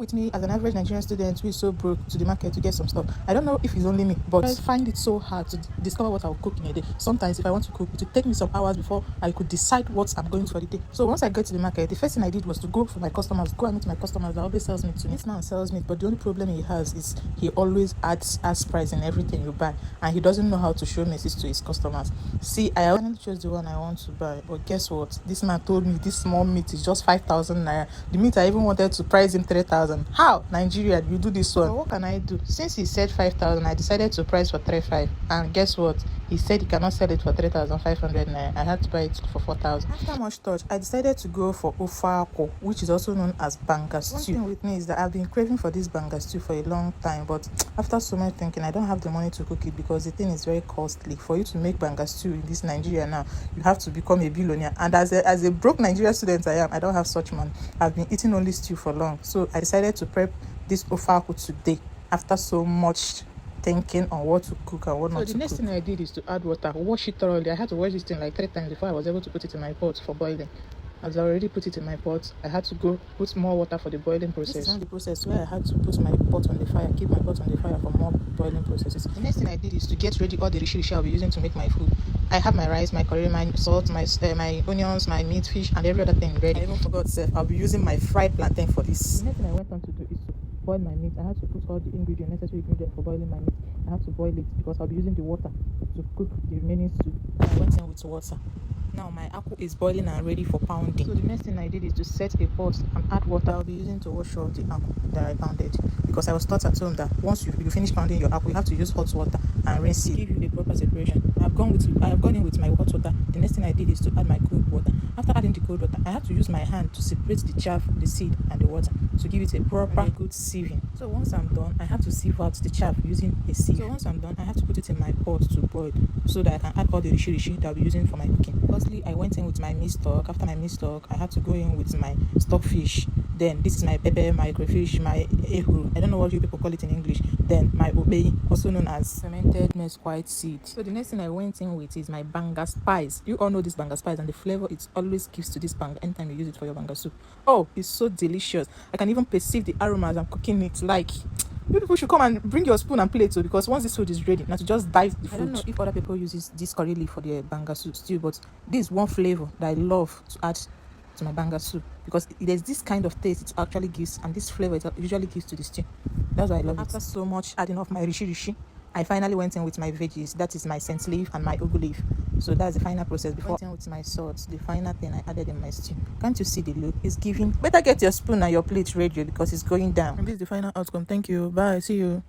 with me as an average Nigerian student who is so broke to the market to get some stuff. I don't know if it's only me, but I find it so hard to discover what I'll cook in a day. Sometimes if I want to cook, it will take me some hours before I could decide what I'm going to for the day. So once I get to the market, the first thing I did was to go for my customers, go and meet my customers that always sells meat to me. This man sells meat, but the only problem he has is he always adds price in everything you buy, and he doesn't know how to show message to his customers. See, I only chose the one I want to buy, but guess what? This man told me this small meat is just 5,000 naira. The meat I even wanted to price him 3,000. How? Nigeria, you do this one. So what can I do? Since he said 5,000, I decided to price for 3,500. And guess what? He said he cannot sell it for 3,500 naira. I had to buy it for 4,000. After much thought, I decided to go for ofe akwu, which is also known as banga stew. One thing with me is that I've been craving for this banga stew for a long time, but after so much thinking, I don't have the money to cook it because the thing is very costly. For you to make banga stew in this Nigeria now, you have to become a billionaire. And as a broke Nigerian student I am, I don't have such money. I've been eating only stew for long. So I decided to prep this ofe akwu today after so much thinking on what to cook and what not to cook. So the next thing I did is to add water, wash it thoroughly. I had to wash this thing like 3 times before I was able to put it in my pot for boiling. As I already put it in my pot, I had to go put more water for the boiling process. This is the process where I had to put my pot on the fire, keep my pot on the fire for more boiling processes. The next thing I did is to get ready all the rishi I'll be using to make my food. I have my rice, my curry, my salt, my onions, my meat, fish, and every other thing ready. I even forgot, I'll be using my fried plantain for this. The next thing I went on to do is to boil my meat. I had to put all the necessary ingredients for boiling my meat. I have to boil it because I'll be using the water to cook the remaining stew. I went in with water. Now my akwu is boiling and ready for pounding. So the next thing I did is to set a pot and add water I'll be using to wash off the akwu that I pounded, because I was taught at home that once you finish pounding your akwu, you have to use hot water and rinse it. Give you the proper separation. I have gone in with my hot water. The next thing I did is to add my cold water. After adding the cold water, I have to use my hand to separate the chaff, the seed, and the water to give it a proper good sieving. So once I'm done, I have to sieve out the chaff using a sieve. So once I'm done, I have to put it in my pot to boil so that I can add all the rishi that I'll be using for my cooking. Firstly, I went in with my meat stock. After my meat stock, I had to go in with my stockfish. Then this is my pepper, my crayfish, my ehuru. I don't know what you people call it in English. Then my obey, also known as fermented mesquite seed. So the next thing I went in with is my banga spice. You all know this banga spice, and the flavor it always gives to this banga anytime you use it for your banga soup. Oh, it's so delicious. I can even perceive the aromas I'm cooking it. Like, you people should come and bring your spoon and plate too, because once this food is ready, now to just dive the food. I don't know if other people use this curry leaf for their banga soup stew, but this is one flavor that I love to add to my banga soup, because there's this kind of taste it actually gives, and this flavor it usually gives to the stew. That's why I love it. After so much adding of my rishi, I finally went in with my veggies. That is my scent leaf and my ugu leaf. So that's the final process. Before I went in with my salt, the final thing I added in my stew. Can't you see the look? It's giving. Better get your spoon and your plate ready because it's going down. And this is the final outcome. Thank you. Bye. See you.